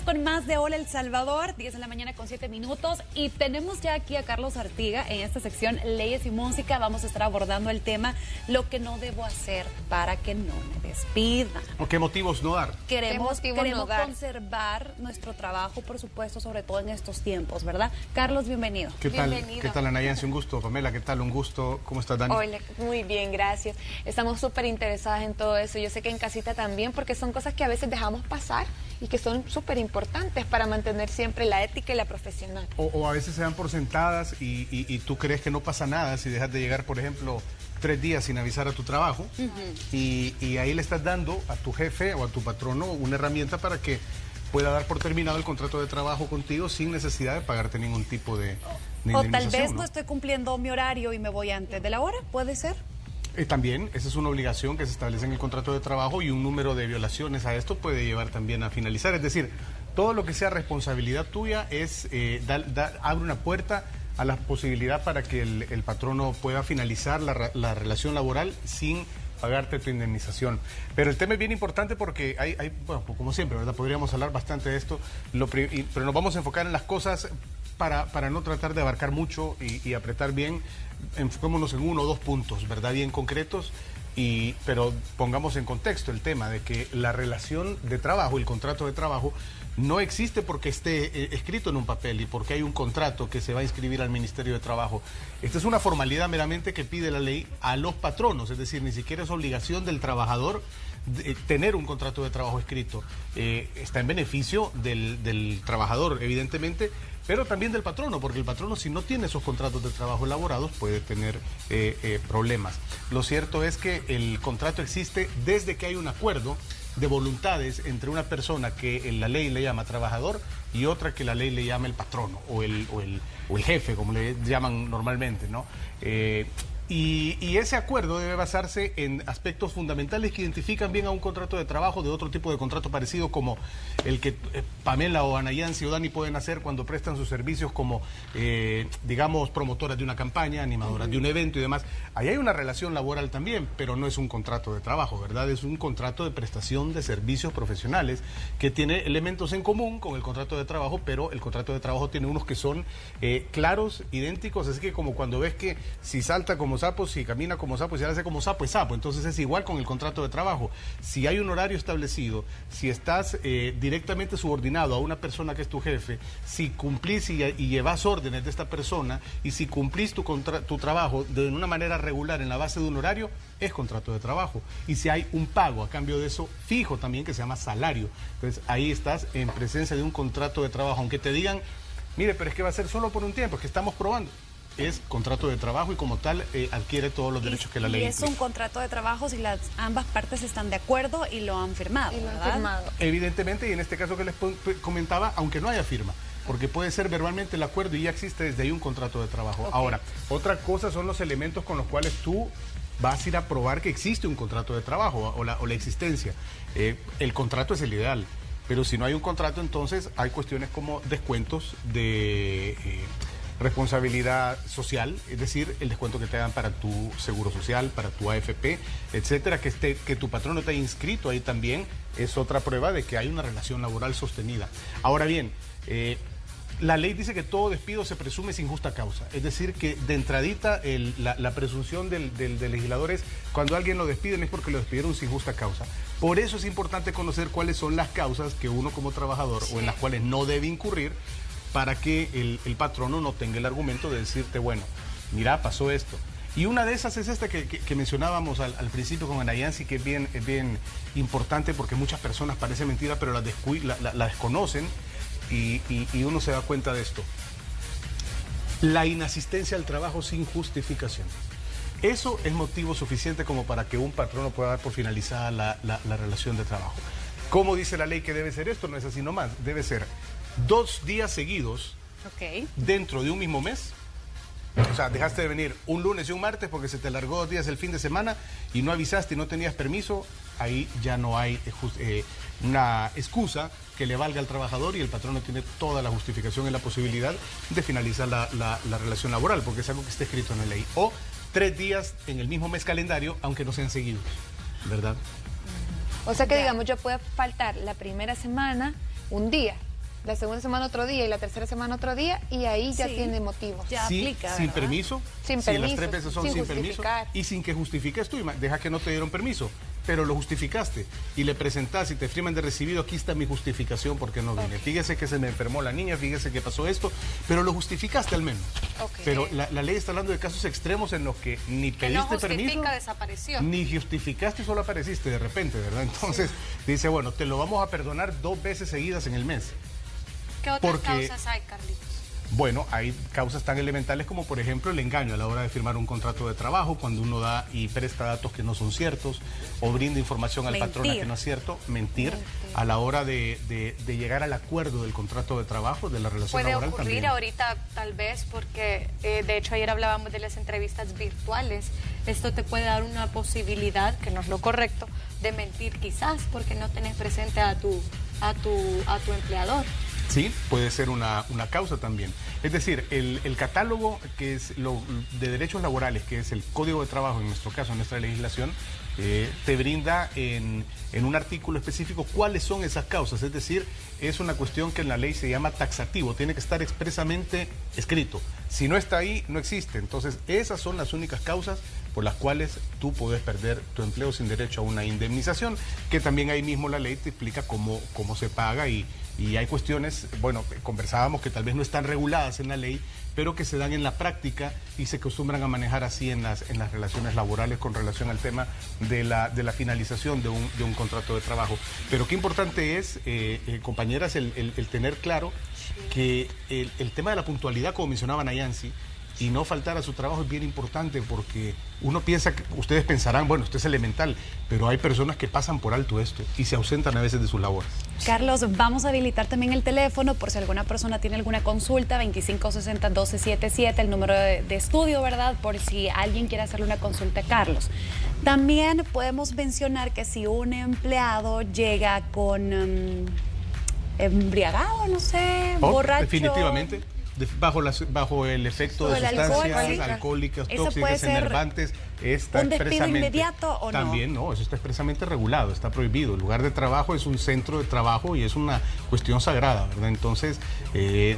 con más de Hola El Salvador, 10 de la mañana con 7 minutos. Y tenemos ya aquí a Carlos Artiga en esta sección Leyes y Música. Vamos a estar abordando el tema lo que no debo hacer para que no me despidan. ¿O qué motivos no dar? Queremos conservar nuestro trabajo, por supuesto, sobre todo en estos tiempos, ¿verdad? Carlos, bienvenido. ¿Qué tal? Bienvenido. ¿Qué tal, Anayansi? Un gusto. Pamela, ¿qué tal? Un gusto. ¿Cómo estás, Dani? Hola, muy bien, gracias. Estamos súper interesadas en todo eso. Yo sé que en casita también, porque son cosas que a veces dejamos pasar y que son súper importantes para mantener siempre la ética y la profesional. O a veces se dan por sentadas y tú crees que no pasa nada si dejas de llegar, por ejemplo, 3 días sin avisar a tu trabajo. Y ahí le estás dando a tu jefe o a tu patrono una herramienta para que pueda dar por terminado el contrato de trabajo contigo sin necesidad de pagarte ningún tipo de indemnización. O tal vez no estoy cumpliendo mi horario y me voy antes de la hora, ¿puede ser? También, esa es una obligación que se establece en el contrato de trabajo y un número de violaciones a esto puede llevar también a finalizar. Es decir, todo lo que sea responsabilidad tuya es abre una puerta a la posibilidad para que el patrono pueda finalizar la relación laboral sin pagarte tu indemnización. Pero el tema es bien importante porque bueno, como siempre, ¿verdad? Podríamos hablar bastante de esto, pero nos vamos a enfocar en las cosas para no tratar de abarcar mucho y apretar bien. Enfocémonos en 1 o 2 puntos, ¿verdad? Bien concretos, pero pongamos en contexto el tema de que la relación de trabajo, el contrato de trabajo, no existe porque esté escrito en un papel y porque hay un contrato que se va a inscribir al Ministerio de Trabajo. Esta es una formalidad meramente que pide la ley a los patronos, es decir, ni siquiera es obligación del trabajador tener un contrato de trabajo escrito. Está en beneficio del trabajador, evidentemente, pero también del patrono, porque el patrono, si no tiene esos contratos de trabajo elaborados, puede tener problemas. Lo cierto es que el contrato existe desde que hay un acuerdo de voluntades entre una persona que la ley le llama trabajador y otra que la ley le llama el patrono o el jefe, como le llaman normalmente, ¿no? Y ese acuerdo debe basarse en aspectos fundamentales que identifican bien a un contrato de trabajo de otro tipo de contrato parecido, como el que Pamela o Anayansi o Dani pueden hacer cuando prestan sus servicios como, digamos, promotoras de una campaña, animadoras de un evento y demás. Ahí hay una relación laboral también, pero no es un contrato de trabajo, ¿verdad? Es un contrato de prestación de servicios profesionales que tiene elementos en común con el contrato de trabajo, pero el contrato de trabajo tiene unos que son claros, idénticos, así que como cuando ves que si salta como sapo, si camina como sapo, si hace como sapo, es sapo. Entonces es igual con el contrato de trabajo. Si hay un horario establecido, si estás directamente subordinado a una persona que es tu jefe, si cumplís y llevas órdenes de esta persona, y si cumplís tu trabajo de una manera regular en la base de un horario, es contrato de trabajo. Y si hay un pago a cambio de eso fijo también, que se llama salario, entonces ahí estás en presencia de un contrato de trabajo. Aunque te digan, mire, pero es que va a ser solo por un tiempo, es que estamos probando. Es contrato de trabajo y como tal adquiere todos los derechos que la ley implica. Y es un contrato de trabajo si ambas partes están de acuerdo y lo han firmado, ¿verdad? Evidentemente, y en este caso que les comentaba, aunque no haya firma, porque puede ser verbalmente el acuerdo y ya existe desde ahí un contrato de trabajo. Okay. Ahora, otra cosa son los elementos con los cuales tú vas a ir a probar que existe un contrato de trabajo o la existencia. El contrato es el ideal, pero si no hay un contrato, entonces hay cuestiones como descuentos de responsabilidad social, es decir, el descuento que te dan para tu seguro social, para tu AFP, etcétera, que tu patrón no te haya inscrito ahí también, es otra prueba de que hay una relación laboral sostenida. Ahora bien, la ley dice que todo despido se presume sin justa causa, es decir, que de entradita la presunción del legislador es cuando alguien lo despiden es porque lo despidieron sin justa causa. Por eso es importante conocer cuáles son las causas que uno como trabajador o en las cuales no debe incurrir, para que el patrono no tenga el argumento de decirte, bueno, mira, pasó esto. Y una de esas es esta que mencionábamos al principio con Anayansi, que es bien importante porque muchas personas, parece mentira, pero la desconocen y uno se da cuenta de esto. La inasistencia al trabajo sin justificación. Eso es motivo suficiente como para que un patrono pueda dar por finalizada la relación de trabajo. ¿Cómo dice la ley que debe ser esto? No es así nomás, debe ser 2 días seguidos dentro de un mismo mes. O sea, dejaste de venir un lunes y un martes porque se te alargó 2 días el fin de semana y no avisaste y no tenías permiso, ahí ya no hay una excusa que le valga al trabajador y el patrón no tiene toda la justificación y la posibilidad de finalizar la relación laboral, porque es algo que está escrito en la ley. O 3 días en el mismo mes calendario, aunque no sean seguidos, ¿verdad? O sea que, digamos, yo puedo faltar la primera semana un día, La segunda semana otro día y la tercera semana otro día, y ahí ya tiene motivos. Ya Sí, aplica, sin ¿verdad? permiso. Sin Si las permiso, 3 veces son sin sin permiso justificar. y sin que justifiques tú. Deja que no te dieron permiso, pero lo justificaste y le presentás y te firman de recibido. Aquí está mi justificación porque no vine. Fíjese que se me enfermó la niña, fíjese que pasó esto, pero lo justificaste al menos. Pero la ley está hablando de casos extremos en los que ni Que pediste no justifica, permiso, desapareció. ni justificaste y solo apareciste de repente, ¿verdad? Entonces dice, bueno, te lo vamos a perdonar 2 veces seguidas en el mes. ¿Qué otras porque- causas hay, Carlitos? Bueno, hay causas tan elementales como, por ejemplo, el engaño a la hora de firmar un contrato de trabajo, cuando uno da y presta datos que no son ciertos o brinda información al Mentir. patrón que no es cierto, mentir a la hora de llegar al acuerdo del contrato de trabajo, de la relación Puede laboral ocurrir también. ahorita, tal vez, porque de hecho ayer hablábamos de las entrevistas virtuales. Esto te puede dar una posibilidad, que no es lo correcto, de mentir quizás porque no tenés presente a tu empleador. Sí, puede ser una causa también. Es decir, el catálogo que es de derechos laborales, que es el Código de Trabajo, en nuestro caso, en nuestra legislación, te brinda en un artículo específico cuáles son esas causas. Es decir, es una cuestión que en la ley se llama taxativo, tiene que estar expresamente escrito. Si no está ahí, no existe. Entonces, esas son las únicas causas por las cuales tú puedes perder tu empleo sin derecho a una indemnización, que también ahí mismo la ley te explica cómo se paga y hay cuestiones, bueno, conversábamos que tal vez no están reguladas en la ley, pero que se dan en la práctica y se acostumbran a manejar así en las relaciones laborales con relación al tema de la finalización de un contrato de trabajo. Pero qué importante es, compañeras, el tener claro que el tema de la puntualidad, como mencionaba Nayansi, y no faltar a su trabajo es bien importante, porque uno piensa que ustedes pensarán, bueno, esto es elemental, pero hay personas que pasan por alto esto y se ausentan a veces de sus labores. Carlos, vamos a habilitar también el teléfono por si alguna persona tiene alguna consulta, 2560-1277, el número de estudio, ¿verdad? Por si alguien quiere hacerle una consulta a Carlos. También podemos mencionar que si un empleado llega con embriagado, no sé, borracho. Definitivamente. Bajo el efecto de El alcohol, sustancias sí. alcohólicas, Eso puede tóxicas, ser enervantes, está un despido expresamente... inmediato, ¿o no? También no, eso está expresamente regulado, está prohibido. El lugar de trabajo es un centro de trabajo y es una cuestión sagrada, ¿verdad? Entonces,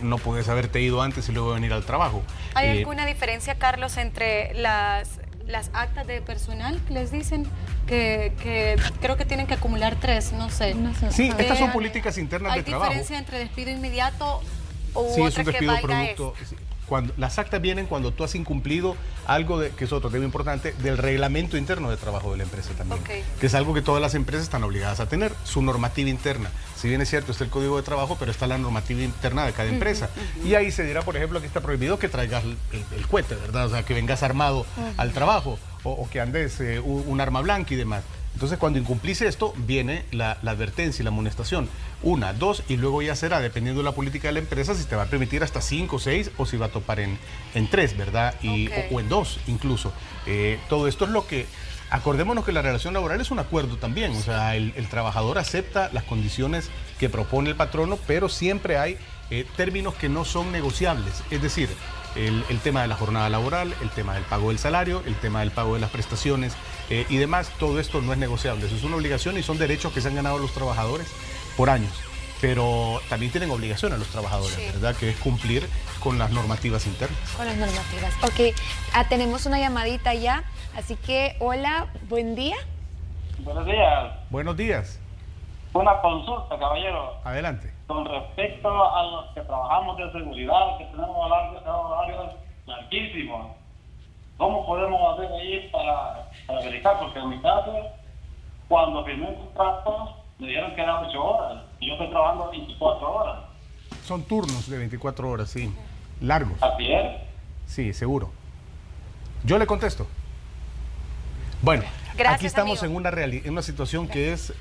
no puedes haberte ido antes y luego venir al trabajo. ¿Hay alguna diferencia, Carlos, entre las actas de personal que les dicen que creo que tienen que acumular 3, no sé? Sí, estas son políticas internas de ¿Hay trabajo. diferencia entre despido inmediato o Sí, es otra un que despido valga producto. Las actas vienen cuando tú has incumplido algo que es otro tema importante, del reglamento interno de trabajo de la empresa también, que es algo que todas las empresas están obligadas a tener, su normativa interna. Si bien es cierto, está el Código de Trabajo, pero está la normativa interna de cada empresa. Y ahí se dirá, por ejemplo, que está prohibido que traigas el cohete, ¿verdad? O sea, que vengas armado al trabajo o que andes un arma blanca y demás. Entonces, cuando incumplís esto, viene la advertencia y la amonestación. 1, 2, y luego ya será, dependiendo de la política de la empresa, si te va a permitir hasta 5, 6 o si va a topar en 3, ¿verdad? O en 2 incluso. Todo esto es lo que... Acordémonos que la relación laboral es un acuerdo también. O sea, el trabajador acepta las condiciones que propone el patrono, pero siempre hay términos que no son negociables. Es decir, el tema de la jornada laboral, el tema del pago del salario, el tema del pago de las prestaciones y demás, todo esto no es negociable. Eso es una obligación y son derechos que se han ganado los trabajadores por años. Pero también tienen obligación a los trabajadores, ¿verdad? Que es cumplir con las normativas internas. Con las normativas. Ok, tenemos una llamadita ya, así que hola, buen día. Buenos días. Buenos días. Una consulta, caballero. Adelante. Con respecto a los que trabajamos de seguridad, que tenemos horarios larguísimos, ¿cómo podemos hacer ahí para verificar? Porque en mi caso, cuando firmé un contrato, me dijeron que eran 8 horas y yo estoy trabajando 24 horas. Son turnos de 24 horas, sí. Largos. ¿Así es? Sí, seguro. Yo le contesto. Bueno, Gracias, aquí estamos amigo. en una situación que es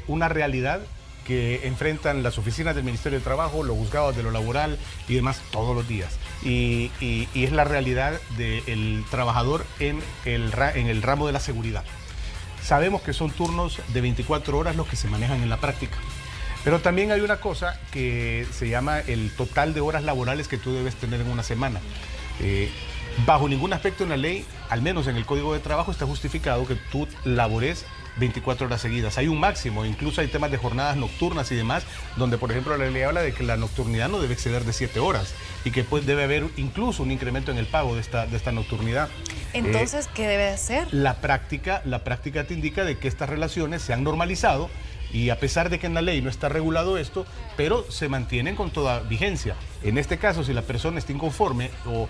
una realidad que enfrentan las oficinas del Ministerio de Trabajo, los juzgados de lo laboral y demás todos los días. Y es la realidad del trabajador en el ramo de la seguridad. Sabemos que son turnos de 24 horas los que se manejan en la práctica. Pero también hay una cosa que se llama el total de horas laborales que tú debes tener en una semana. Bajo ningún aspecto en la ley, al menos en el Código de Trabajo, está justificado que tú labores 24 horas seguidas. Hay un máximo, incluso hay temas de jornadas nocturnas y demás, donde por ejemplo la ley habla de que la nocturnidad no debe exceder de 7 horas y que pues debe haber incluso un incremento en el pago de esta nocturnidad. Entonces, ¿qué debe hacer? La práctica te indica de que estas relaciones se han normalizado y a pesar de que en la ley no está regulado esto, pero se mantienen con toda vigencia. En este caso, si la persona está inconforme o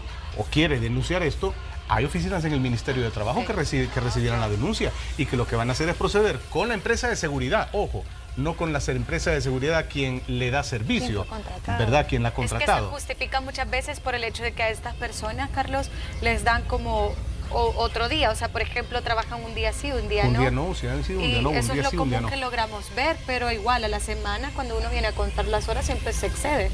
quiere denunciar esto, hay oficinas en el Ministerio de Trabajo que recibirán la denuncia y que lo que van a hacer es proceder con la empresa de seguridad, ojo, no con la empresa de seguridad quien le da servicio, ¿verdad? Quien la ha contratado. Es que se justifica muchas veces por el hecho de que a estas personas, Carlos, les dan como otro día, o sea, por ejemplo, trabajan un día sí, un día no. Un día no, si han sido un día no, un día sí, un día no. Eso es lo común que logramos ver, pero igual a la semana, cuando uno viene a contar las horas, siempre se excede.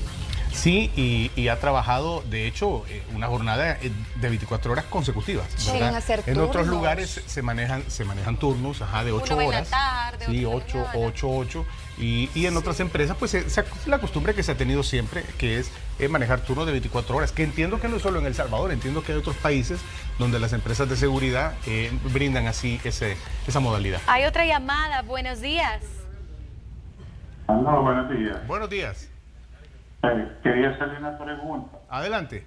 Sí, y ha trabajado, de hecho, una jornada de 24 horas consecutivas, ¿verdad? Sin hacer en turnos. otros lugares se manejan turnos, de 8 Uno va en la horas. tarde, Sí, otro en la 8. Y en otras empresas, pues la costumbre que se ha tenido siempre, que es manejar turnos de 24 horas, que entiendo que no es solo en El Salvador, entiendo que hay otros países donde las empresas de seguridad brindan así esa modalidad. Hay otra llamada, buenos días. No, buenos días. Buenos días. Quería hacerle una pregunta. Adelante.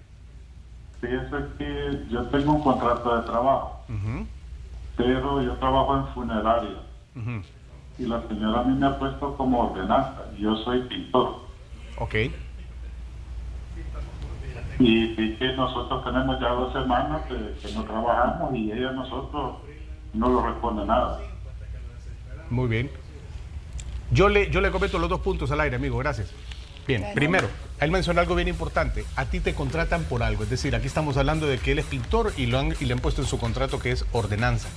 Fíjese que yo tengo un contrato de trabajo, pero yo trabajo en funeraria. Y la señora a mí me ha puesto como ordenanza. Yo soy pintor. Ok. Y que nosotros tenemos ya 2 semanas que no trabajamos y ella a nosotros no lo responde nada. Muy bien. Yo le comento los 2 puntos al aire, amigo. Gracias. Bien, primero, él mencionó algo bien importante. A ti te contratan por algo. Es decir, aquí estamos hablando de que él es pintor y le han puesto en su contrato que es ordenanza.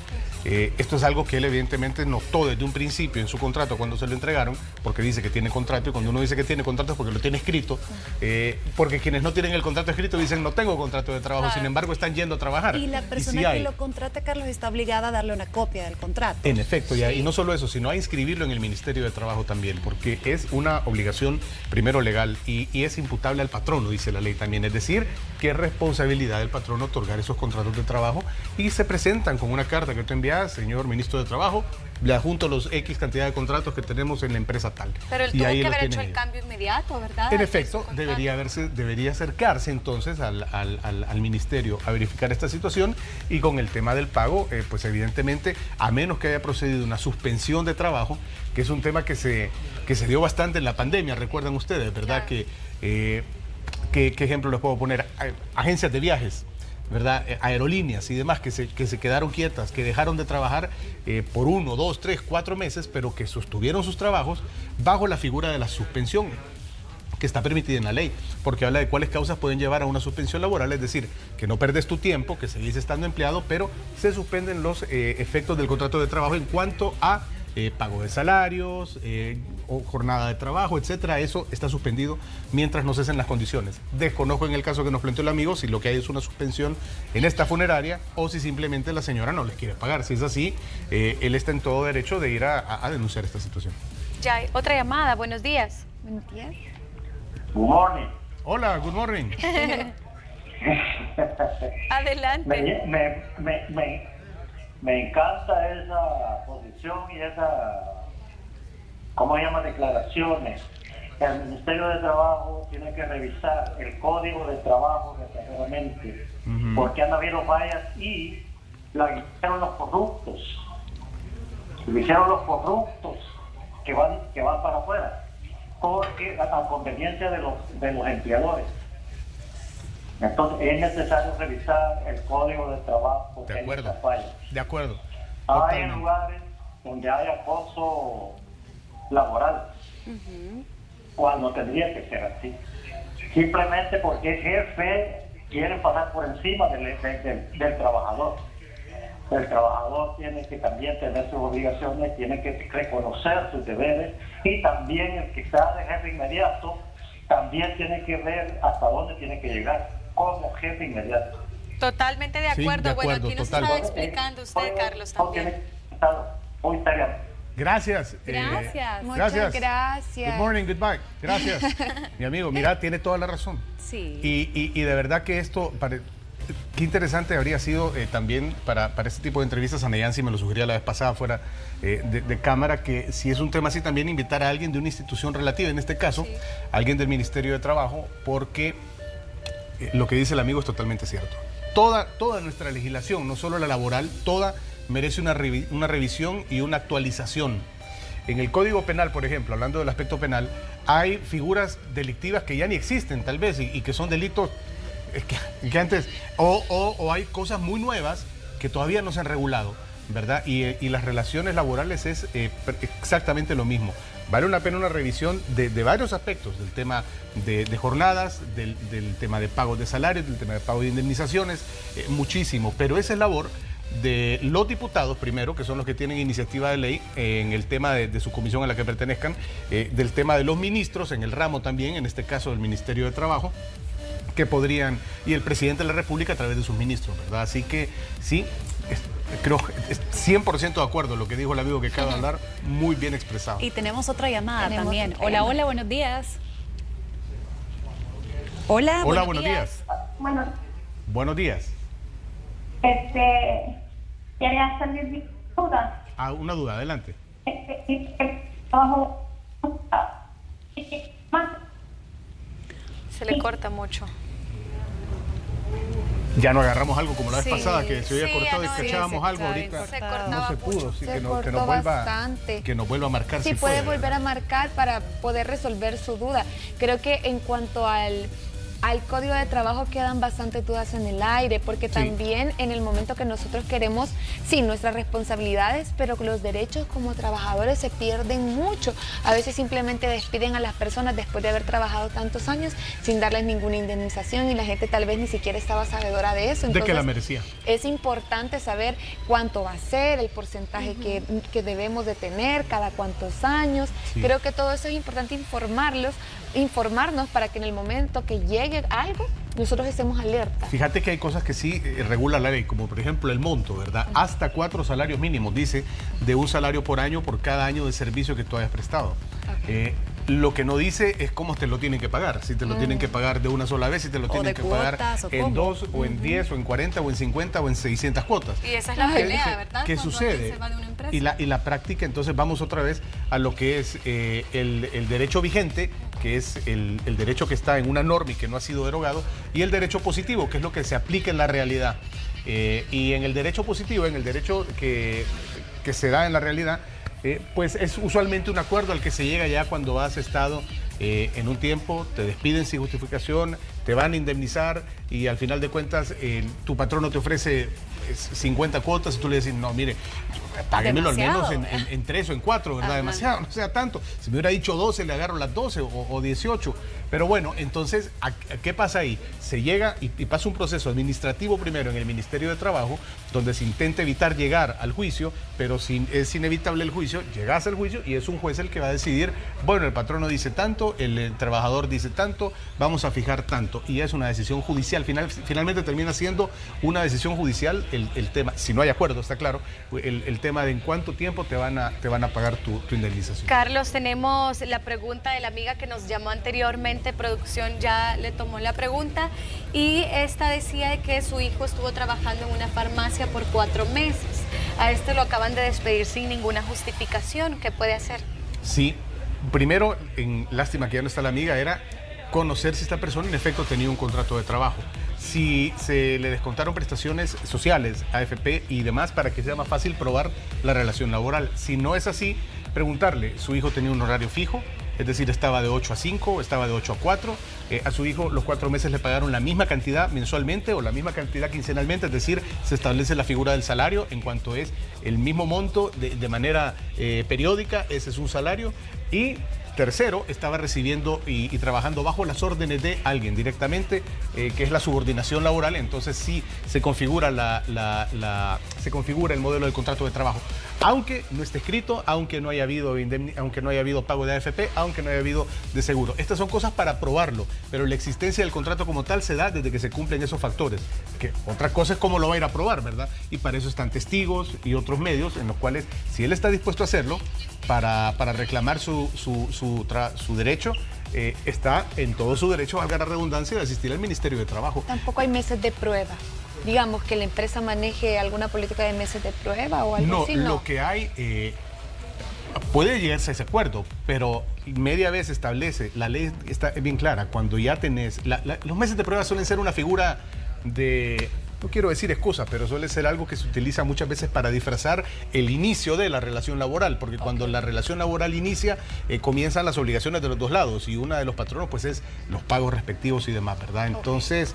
Esto es algo que él evidentemente notó desde un principio en su contrato cuando se lo entregaron, porque dice que tiene contrato, y cuando uno dice que tiene contrato es porque lo tiene escrito, porque quienes no tienen el contrato escrito dicen no tengo contrato de trabajo, sin embargo están yendo a trabajar. Y la persona que lo contrata, Carlos, está obligada a darle una copia del contrato. En efecto, y no solo eso, sino a inscribirlo en el Ministerio de Trabajo también, porque es una obligación primero legal y es imputable al patrono, dice la ley también, es decir, que es responsabilidad del patrono otorgar esos contratos de trabajo y se presentan con una carta que tú envías, señor ministro de Trabajo, le adjunto los X cantidad de contratos que tenemos en la empresa tal. Pero él tuvo que haber hecho el cambio inmediato, ¿verdad? En efecto, debería acercarse entonces al ministerio a verificar esta situación y con el tema del pago, pues evidentemente, a menos que haya procedido una suspensión de trabajo, que es un tema que se dio bastante en la pandemia, recuerdan ustedes, ¿verdad? Claro. ¿Qué ejemplo les puedo poner? Agencias de viajes, ¿verdad? Aerolíneas y demás que se quedaron quietas, que dejaron de trabajar por 1, 2, 3, 4 meses, pero que sostuvieron sus trabajos bajo la figura de la suspensión, que está permitida en la ley, porque habla de cuáles causas pueden llevar a una suspensión laboral, es decir, que no perdes tu tiempo, que seguís estando empleado, pero se suspenden los efectos del contrato de trabajo en cuanto a pago de salarios, o jornada de trabajo, etcétera. Eso está suspendido mientras no cesen las condiciones. Desconozco en el caso que nos planteó el amigo si lo que hay es una suspensión en esta funeraria o si simplemente la señora no les quiere pagar. Si es así, él está en todo derecho de ir a denunciar esta situación. Ya hay otra llamada, buenos días. Buenos días. Good morning. Hola, good morning. Adelante. Me encanta esa posición y esa, ¿cómo se llama? Declaraciones. El Ministerio de Trabajo tiene que revisar el Código de Trabajo verdaderamente, porque han habido fallas y lo hicieron los corruptos. Lo hicieron los corruptos que van para afuera, porque a conveniencia de los empleadores. Entonces es necesario revisar el Código de Trabajo porque hay muchas fallas. De acuerdo. Hay lugares donde hay acoso laboral, cuando tendría que ser así. Simplemente porque el jefe quiere pasar por encima del trabajador. El trabajador tiene que también tener sus obligaciones, tiene que reconocer sus deberes, y también el que está de jefe inmediato también tiene que ver hasta dónde tiene que llegar como jefe inmediato. Totalmente de acuerdo. Sí, de acuerdo, Bueno, aquí nos total. estaba explicando usted, Carlos, también. Muy serio. Gracias. Gracias. Muchas gracias. Good morning, goodbye. Gracias. Mi amigo, mira, tiene toda la razón. Sí. Y de verdad que esto, qué interesante habría sido también para este tipo de entrevistas, Ana Yancy me lo sugería la vez pasada fuera de cámara, que si es un tema así también invitar a alguien de una institución relativa, en este caso, alguien del Ministerio de Trabajo, porque lo que dice el amigo es totalmente cierto. Toda nuestra legislación, no solo la laboral, toda merece una revisión y una actualización. En el Código Penal, por ejemplo, hablando del aspecto penal, hay figuras delictivas que ya ni existen, tal vez, y que son delitos que antes, o hay cosas muy nuevas que todavía no se han regulado, ¿verdad? Y las relaciones laborales es exactamente lo mismo. Vale una pena una revisión de varios aspectos, del tema de jornadas, del tema de pagos de salarios, del tema de pago de indemnizaciones, muchísimo, pero esa es labor de los diputados primero, que son los que tienen iniciativa de ley en el tema de su comisión a la que pertenezcan, del tema de los ministros en el ramo también, en este caso del Ministerio de Trabajo, que podrían, y el presidente de la República a través de sus ministros, ¿verdad? Así que sí, creo 100% de acuerdo lo que dijo el amigo que acaba de hablar, muy bien expresado. Y tenemos otra llamada también. Hola, hola, buenos días. Hola, buenos días. Bueno, Buenos días. quería salir mi duda. Ah, una duda, adelante. Trabajo. Se le corta mucho. Ya no agarramos algo como la vez pasada, que se había sí, cortado y ya no, escuchábamos sí, algo ahorita. se cortaba No se pudo, mucho. sí, Se que cortó nos vuelva, bastante. que nos vuelva a marcar. Sí, si puede puede, volver a marcar para poder resolver su duda. Creo que en cuanto al Código de Trabajo quedan bastantes dudas en el aire, porque también en el momento que nosotros queremos, sí, nuestras responsabilidades, pero los derechos como trabajadores se pierden mucho. A veces simplemente despiden a las personas después de haber trabajado tantos años sin darles ninguna indemnización y la gente tal vez ni siquiera estaba sabedora de eso. de que la merecía. Es importante saber cuánto va a ser, el porcentaje que debemos de tener, cada cuántos años. Sí. Creo que todo eso es importante informarnos para que en el momento que llegue algo, nosotros estemos alerta. Fíjate que hay cosas que sí regula la ley, como por ejemplo el monto, ¿verdad? Hasta 4 salarios mínimos, dice, de un salario por año por cada año de servicio que tú hayas prestado. Lo que no dice es cómo te lo tienen que pagar. Si te lo tienen que pagar de una sola vez, si te lo tienen que pagar en 2, o en 10, o en 40, o en 50, o en 600 cuotas. Y esa es la pelea, ¿verdad? ¿Qué Cuando sucede? alguien se va de una empresa. Y la práctica, entonces vamos otra vez a lo que es el derecho vigente, que es el derecho que está en una norma y que no ha sido derogado, y el derecho positivo, que es lo que se aplica en la realidad. Y en el derecho positivo, en el derecho que se da en la realidad, pues es usualmente un acuerdo al que se llega ya cuando has estado en un tiempo, te despiden sin justificación, te van a indemnizar y al final de cuentas tu patrono te ofrece 50 cuotas y tú le dices, no, mire, páguemelo al menos en 3 o en 4, ¿verdad? Demasiado, no sea tanto. Si me hubiera dicho 12, le agarro las 12 o 18. Pero bueno, entonces, ¿qué pasa ahí? Se llega y pasa un proceso administrativo primero en el Ministerio de Trabajo, donde se intenta evitar llegar al juicio, pero si es inevitable el juicio, llegas al juicio y es un juez el que va a decidir, bueno, el patrono dice tanto, el trabajador dice tanto, vamos a fijar tanto. Y es una decisión judicial. Finalmente termina siendo una decisión judicial el tema, si no hay acuerdo, está claro, el tema de en cuánto tiempo te van a pagar tu indemnización. Carlos, tenemos la pregunta de la amiga que nos llamó anteriormente. Producción ya le tomó la pregunta y esta decía de que su hijo estuvo trabajando en una farmacia por 4 meses. A este lo acaban de despedir sin ninguna justificación. ¿Qué puede hacer? Sí, primero, lástima que ya no está la amiga, era conocer si esta persona en efecto tenía un contrato de trabajo. Si se le descontaron prestaciones sociales, AFP y demás, para que sea más fácil probar la relación laboral. Si no es así, preguntarle, ¿su hijo tenía un horario fijo? Es decir, estaba de 8 a 5, estaba de 8 a 4. A su hijo los 4 meses le pagaron la misma cantidad mensualmente o la misma cantidad quincenalmente. Es decir, se establece la figura del salario en cuanto es el mismo monto de manera periódica. Ese es un salario. Y tercero, estaba recibiendo y trabajando bajo las órdenes de alguien directamente, que es la subordinación laboral. Entonces sí se configura se configura el modelo del contrato de trabajo. Aunque no esté escrito, aunque no haya habido pago de AFP, aunque no haya habido de seguro. Estas son cosas para probarlo, pero la existencia del contrato como tal se da desde que se cumplen esos factores. Que otra cosa es cómo lo va a ir a probar, ¿verdad? Y para eso están testigos y otros medios en los cuales, si él está dispuesto a hacerlo, para reclamar su derecho, está en todo su derecho, valga la redundancia, de asistir al Ministerio de Trabajo. Tampoco hay meses de prueba. Digamos que la empresa maneje alguna política de meses de prueba o algo así. No, lo que hay, puede llegarse a ese acuerdo, pero media vez establece, la ley está bien clara, cuando ya tenés, los meses de prueba suelen ser una figura de, no quiero decir excusa, pero suele ser algo que se utiliza muchas veces para disfrazar el inicio de la relación laboral, porque cuando la relación laboral inicia, comienzan las obligaciones de los dos lados, y una de los patronos pues es los pagos respectivos y demás, ¿verdad? Entonces,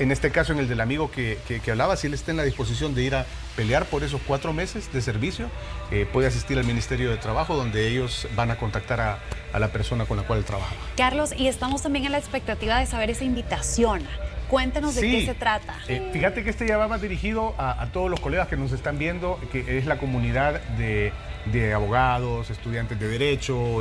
en este caso, en el del amigo que hablaba, si él está en la disposición de ir a pelear por esos 4 meses de servicio, puede asistir al Ministerio de Trabajo, donde ellos van a contactar a la persona con la cual él trabaja. Carlos, y estamos también en la expectativa de saber esa invitación. Cuéntanos de qué se trata. Fíjate que este ya va más dirigido a todos los colegas que nos están viendo, que es la comunidad de abogados, estudiantes de Derecho,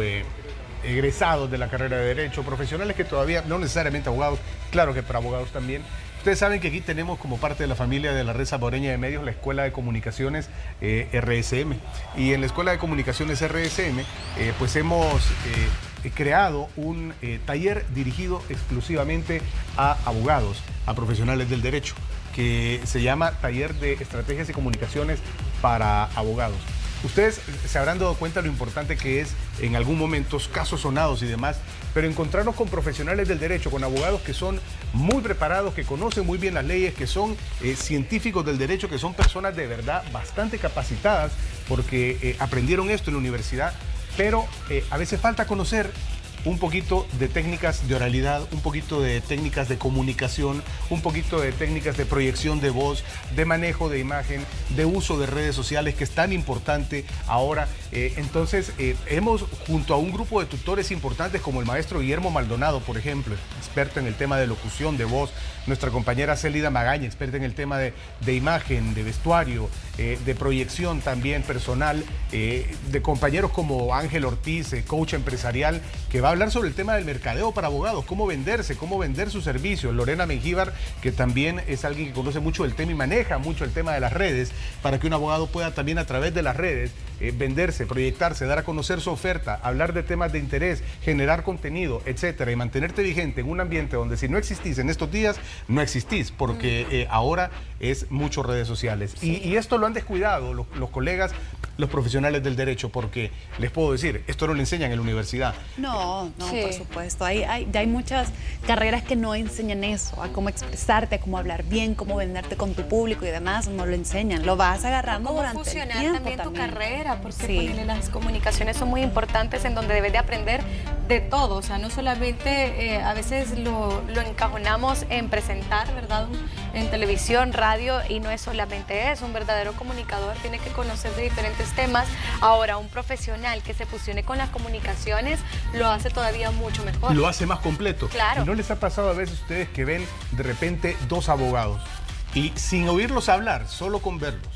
egresados de la carrera de Derecho, profesionales que todavía, no necesariamente abogados, claro que para abogados también. Ustedes saben que aquí tenemos como parte de la familia de la Red Salvadoreña de Medios la Escuela de Comunicaciones RSM. Y en la Escuela de Comunicaciones RSM pues hemos creado un taller dirigido exclusivamente a abogados, a profesionales del derecho, que se llama Taller de Estrategias y Comunicaciones para Abogados. Ustedes se habrán dado cuenta de lo importante que es en algún momento casos sonados y demás, pero encontrarnos con profesionales del derecho, con abogados que son muy preparados, que conocen muy bien las leyes, que son científicos del derecho, que son personas de verdad bastante capacitadas porque aprendieron esto en la universidad, pero a veces falta conocer un poquito de técnicas de oralidad, un poquito de técnicas de comunicación, un poquito de técnicas de proyección de voz, de manejo de imagen, de uso de redes sociales, que es tan importante ahora. Entonces, hemos, junto a un grupo de tutores importantes como el maestro Guillermo Maldonado, por ejemplo, experto en el tema de locución de voz, nuestra compañera Célida Magaña, experta en el tema de imagen, de vestuario, de proyección también personal, de compañeros como Ángel Ortiz, coach empresarial, que va a hablar sobre el tema del mercadeo para abogados, cómo venderse, cómo vender su servicio. Lorena Mengíbar, que también es alguien que conoce mucho el tema y maneja mucho el tema de las redes, para que un abogado pueda también a través de las redes venderse, proyectarse, dar a conocer su oferta, hablar de temas de interés, generar contenido, etcétera, y mantenerte vigente en un ambiente donde si no existís en estos días, no existís, porque ahora es mucho redes sociales. Sí. Y esto lo han descuidado los colegas, los profesionales del derecho, porque les puedo decir, esto no lo enseñan en la universidad. No, sí, por supuesto. Hay muchas carreras que no enseñan eso, a cómo expresarte, a cómo hablar bien, cómo venderte con tu público y demás, no lo enseñan. Lo vas agarrando durante el tiempo. Cómo fusionar también tu carrera, porque las comunicaciones son muy importantes, en donde debes de aprender de todo. O sea, no solamente a veces lo encajonamos en presentar, ¿verdad? En televisión, radio, y no es solamente eso. Un verdadero comunicador tiene que conocer de diferentes temas. Ahora, un profesional que se fusione con las comunicaciones lo hace todavía mucho mejor. Lo hace más completo. Claro. ¿Y no les ha pasado a veces a ustedes que ven de repente 2 abogados y sin oírlos hablar, solo con verlos,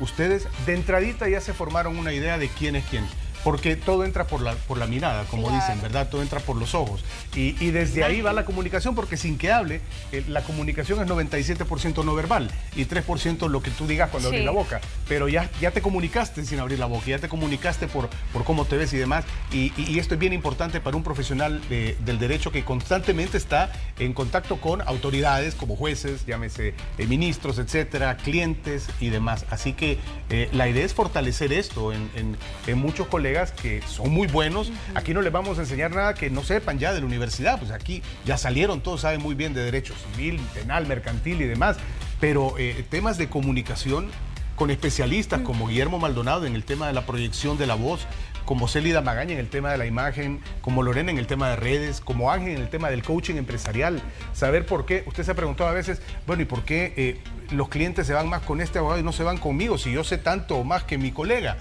ustedes de entradita ya se formaron una idea de quién es quién? Porque todo entra por la mirada, como dicen, ¿verdad? Todo entra por los ojos. Y desde ahí va la comunicación, porque sin que hable, la comunicación es 97% no verbal y 3% lo que tú digas cuando abres la boca. Pero ya te comunicaste sin abrir la boca, ya te comunicaste por cómo te ves y demás. Y esto es bien importante para un profesional del derecho que constantemente está en contacto con autoridades como jueces, llámese ministros, etcétera, clientes y demás. Así que la idea es fortalecer esto en muchos colegas que son muy buenos. Aquí no les vamos a enseñar nada que no sepan ya de la universidad, pues aquí ya salieron, todos saben muy bien de derecho civil, penal, mercantil y demás, pero temas de comunicación con especialistas como Guillermo Maldonado en el tema de la proyección de la voz, como Célida Magaña en el tema de la imagen, como Lorena en el tema de redes, como Ángel en el tema del coaching empresarial. Saber por qué, usted se ha preguntado a veces, bueno, ¿y por qué los clientes se van más con este abogado y no se van conmigo si yo sé tanto o más que mi colega?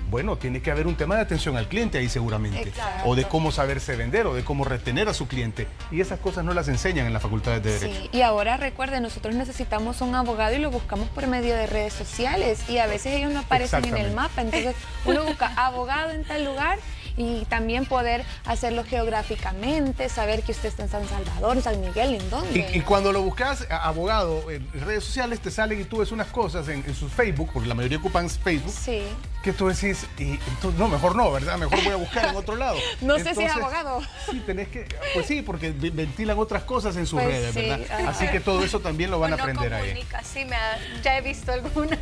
Bueno, tiene que haber un tema de atención al cliente ahí seguramente. Exacto. O de cómo saberse vender, o de cómo retener a su cliente. Y esas cosas no las enseñan en las facultades de Derecho. Sí, y ahora recuerden, nosotros necesitamos un abogado y lo buscamos por medio de redes sociales. Y a veces ellos no aparecen en el mapa. Entonces uno busca abogado en tal lugar y también poder hacerlo geográficamente, saber que usted está en San Salvador, San Miguel, ¿en dónde? Y cuando lo buscas, abogado, en redes sociales te salen y tú ves unas cosas en sus Facebook, porque la mayoría ocupan Facebook, que tú decís, y entonces, no, mejor no, ¿verdad? Mejor voy a buscar en otro lado. No sé si es abogado. Sí, tenés que, pues sí, porque ventilan otras cosas en sus Pues redes, sí, ¿verdad? ajá. Así que todo eso también lo van a aprender ahí. Comunica, sí, ya he visto algunas.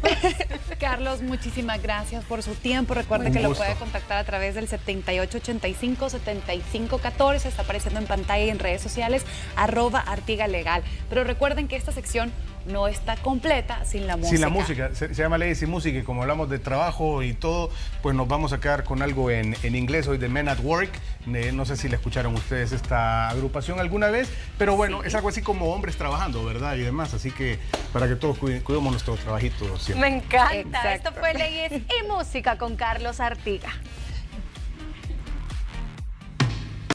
Carlos, muchísimas gracias por su tiempo. Recuerde que lo puede contactar a través del 7885-7514. Está apareciendo en pantalla y en redes sociales, @artigalegal. Pero recuerden que esta sección no está completa sin la música. Sin la música, se llama Leyes y Música, y como hablamos de trabajo y todo, pues nos vamos a quedar con algo en inglés hoy de Men at Work. No sé si la escucharon ustedes esta agrupación alguna vez, pero bueno, sí, es algo así como hombres trabajando, ¿verdad? Y demás, así que para que todos cuidemos nuestro trabajito siempre. Me encanta. Exacto. Esto fue Leyes y Música con Carlos Artiga.